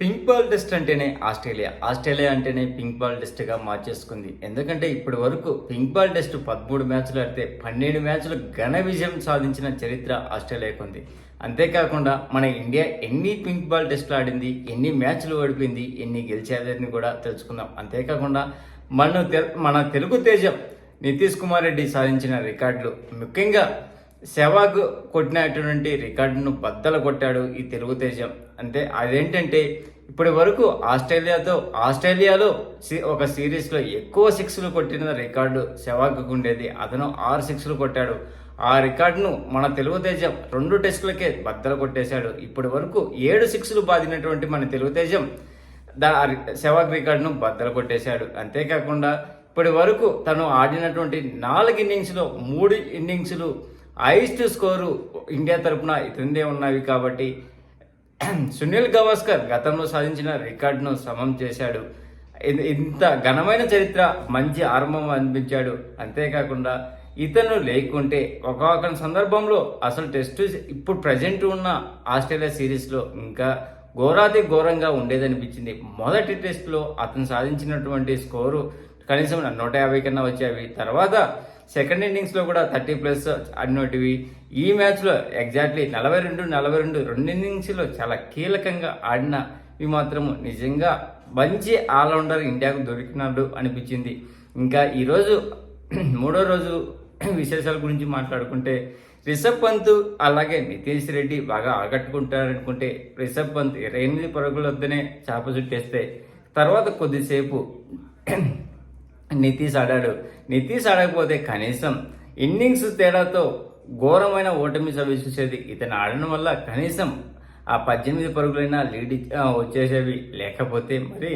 Pink ball test అంటేనే Australia అంటేనే pink ball టెస్ట్గా మార్చేసుకుంది. ఎందుకంటే ఇప్పటి వరకు పింక్ బాల్ టెస్ట్ 13 మ్యాచ్లు ఆడితే 12 మ్యాచ్లు ఘన విజయం సాధించిన చరిత్ర ఆస్ట్రేలియాకు ఉంది. అంతేకాకుండా మన ఇండియా ఎన్ని పింక్ బాల్ టెస్టులు ఆడింది, ఎన్ని మ్యాచ్లు ఓడిపోయింది, ఎన్ని గెలిచేదని కూడా తెలుసుకుందాం. అంతేకాకుండా మన తెలుగు తేజం నితీష్ కుమార్ రెడ్డి సాధించిన రికార్డులు, ముఖ్యంగా సెహ్వాగ్ కొట్టినటువంటి రికార్డును బద్దలు కొట్టాడు ఈ తెలుగు తేజం. అంటే అదేంటంటే ఇప్పటి వరకు ఆస్ట్రేలియాలో ఒక సిరీస్లో ఎక్కువ సిక్స్లు కొట్టిన రికార్డు సెహ్వాగ్కు ఉండేది. అతను 6 సిక్స్లు కొట్టాడు. ఆ రికార్డును మన తెలుగు తేజం 2 టెస్టులకే బద్దలు కొట్టేశాడు. ఇప్పటి వరకు 7 సిక్స్లు బాదినటువంటి మన తెలుగు తేజం సెహ్వాగ్ రికార్డును బద్దలు కొట్టేశాడు. అంతేకాకుండా ఇప్పటి వరకు తను ఆడినటువంటి 4 ఇన్నింగ్స్లో 3 ఇన్నింగ్స్లు హైయెస్ట్ స్కోరు ఇండియా తరఫున ఇతనిదే ఉన్నవి. కాబట్టి సునీల్ గవాస్కర్ గతంలో సాధించిన రికార్డును సమం చేశాడు. ఇంత ఘనమైన చరిత్ర, మంచి ఆరంభం అనిపించాడు. అంతేకాకుండా ఇతను లేకుంటే ఒక సందర్భంలో అసలు టెస్ట్ ఇప్పుడు ప్రజెంట్ ఉన్న ఆస్ట్రేలియా సిరీస్లో ఇంకా ఘోరాతి ఘోరంగా ఉండేదనిపించింది. మొదటి టెస్ట్లో అతను సాధించినటువంటి స్కోరు కనీసం 150 కన్నా వచ్చేవి. తర్వాత సెకండ్ ఇన్నింగ్స్లో కూడా 30+ ఆడినటివి. ఈ మ్యాచ్లో ఎగ్జాక్ట్లీ 42 రెండు ఇన్నింగ్స్లో చాలా కీలకంగా ఆడినవి మాత్రము నిజంగా మంచి ఆల్రౌండర్ ఇండియాకు దొరికినాడు అనిపించింది. ఇంకా ఈరోజు మూడో రోజు విశేషాల గురించి మాట్లాడుకుంటే రిషబ్ పంత్ అలాగే నితీష్ రెడ్డి బాగా ఆకట్టుకుంటారనుకుంటే రిషబ్ పంత్ 28 పరుగుల వద్దనే చాప చుట్టేస్తే తర్వాత కొద్దిసేపు నితీష్ ఆడాడు. నితీష్ ఆడకపోతే కనీసం ఇన్నింగ్స్ తేడాతో ఘోరమైన ఓటమి చూసేది. ఇతను ఆడడం వల్ల కనీసం ఆ 18 పరుగులైనా లీడ్ వచ్చేసేవి. లేకపోతే మరి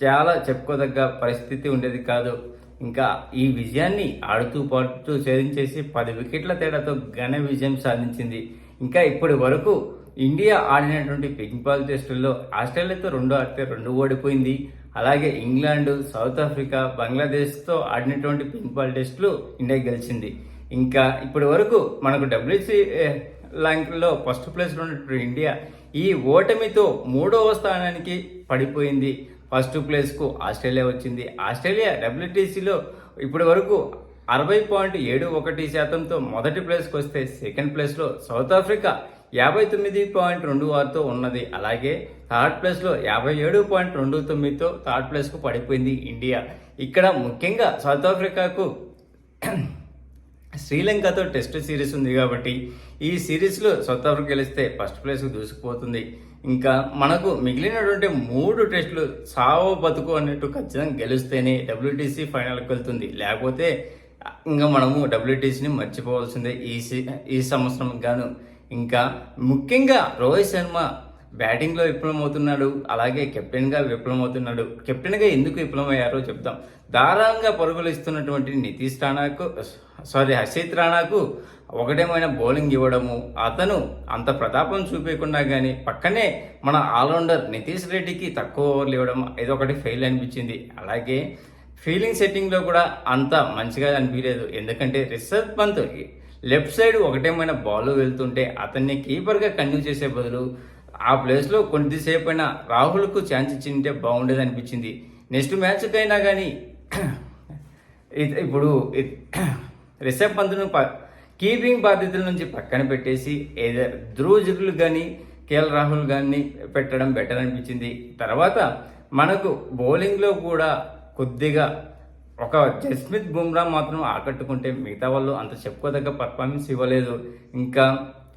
చాలా చెప్పుకోదగ్గ పరిస్థితి ఉండేది కాదు. ఇంకా ఈ విజయాన్ని ఆడుతూ పాడుతూ ఛేదించేసి 10 వికెట్ల తేడాతో ఘన విజయం సాధించింది. ఇంకా ఇప్పటి వరకు ఇండియా ఆడినటువంటి పింక్ బాల్ టెస్టుల్లో ఆస్ట్రేలియాతో 2 ఆడితే 2 ఓడిపోయింది. అలాగే ఇంగ్లాండ్, సౌత్ ఆఫ్రికా, బంగ్లాదేశ్తో ఆడినటువంటి పింక్ బాల్ టెస్టులు ఇండియా గెలిచింది. ఇంకా ఇప్పటి వరకు మనకు WC ర్యాంకుల్లో ఫస్ట్ ప్లేస్లో ఉన్నటువంటి ఇండియా ఈ ఓటమితో 3వ స్థానానికి పడిపోయింది. ఫస్ట్ ప్లేస్కు ఆస్ట్రేలియా వచ్చింది. ఆస్ట్రేలియా WTCలో ఇప్పటి వరకు 60.71%తో మొదటి ప్లేస్కి వస్తే సెకండ్ ప్లేస్లో సౌత్ ఆఫ్రికా 59.26తో ఉన్నది. అలాగే థర్డ్ ప్లేస్లో 57.29తో థర్డ్ ప్లేస్కు పడిపోయింది ఇండియా. ఇక్కడ ముఖ్యంగా సౌత్ ఆఫ్రికాకు శ్రీలంకతో టెస్ట్ సిరీస్ ఉంది కాబట్టి ఈ సిరీస్లో సౌత్ ఆఫ్రికా గెలిస్తే ఫస్ట్ ప్లేస్కు దూసుకుపోతుంది. ఇంకా మనకు మిగిలినటువంటి 3 టెస్టులు సావో బతుకు అన్నట్టు ఖచ్చితంగా గెలిస్తేనే WTC ఫైనల్కి వెళ్తుంది. లేకపోతే ఇంకా మనము WTCని మర్చిపోవాల్సిందే ఈ సంవత్సరం గాను. ఇంకా ముఖ్యంగా రోహిత్ శర్మ బ్యాటింగ్లో విఫలమవుతున్నాడు. అలాగే కెప్టెన్గా విఫలమవుతున్నాడు. కెప్టెన్గా ఎందుకు విఫలమయ్యారో చెప్తాం. ధారాళంగా పరుగులు ఇస్తున్నటువంటి హర్షిత్ రాణాకు ఒకటేమైనా బౌలింగ్ ఇవ్వడము, అతను అంత ప్రతాపం చూపించకుండా కానీ పక్కనే మన ఆల్రౌండర్ నితీష్ రెడ్డికి తక్కువ ఓవర్లు ఇవ్వడం ఇదొకటి ఫెయిల్ అనిపించింది. అలాగే ఫీల్డింగ్ సెట్టింగ్లో కూడా అంత మంచిగా అనిపించలేదు. ఎందుకంటే రిషబ్ పంత్ లెఫ్ట్ సైడ్ ఒకటేమైనా బాల్ వెళ్తుంటే అతన్ని కీపర్గా కంటిన్యూ చేసే బదులు ఆ ప్లేస్లో కొద్దిసేపు అయినా రాహుల్కు ఛాన్స్ ఇచ్చింటే బాగుండేది అనిపించింది. నెక్స్ట్ మ్యాచ్కైనా కానీ ఇప్పుడు రిషబ్ పంత్ను కీపింగ్ బాధ్యతల నుంచి పక్కన పెట్టేసి ఏదైనా ధ్రువ్ జుర్లు కానీ కేఎల్ రాహుల్ కానీ పెట్టడం బెటర్ అనిపించింది. తర్వాత మనకు బౌలింగ్లో కూడా కొద్దిగా ఒక జస్ప్రీత్ బుమ్రా మాత్రం ఆకట్టుకుంటే మిగతా వాళ్ళు అంత చెప్పుకోదగ్గ పర్ఫార్మెన్స్ ఇవ్వలేదు. ఇంకా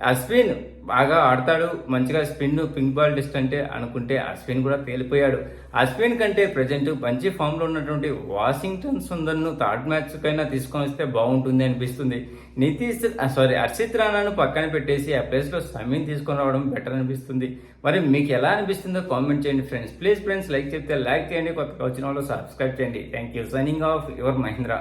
అశ్విన్ బాగా ఆడతాడు, మంచిగా స్పిన్ పింక్ బాల్ టెస్ట్ అంటే అనుకుంటే అశ్విన్ కూడా తేలిపోయాడు. అశ్విన్ కంటే ప్రజెంట్ మంచి ఫామ్లో ఉన్నటువంటి వాషింగ్టన్ సుందర్ను థర్డ్ మ్యాచ్కైనా తీసుకొని వస్తే బాగుంటుంది అనిపిస్తుంది. హర్షిత్ రాణాను పక్కన పెట్టేసి ఆ ప్లేస్లో సమీన్ తీసుకొని రావడం బెటర్ అనిపిస్తుంది. మరి మీకు ఎలా అనిపిస్తుందో కామెంట్ చేయండి ఫ్రెండ్స్. ప్లీజ్ ఫ్రెండ్స్ లైక్ చెప్తే లైక్ చేయండి, కొత్తగా వచ్చిన వాళ్ళు సబ్స్క్రైబ్ చేయండి. Thank you. Signing off your Mahindra.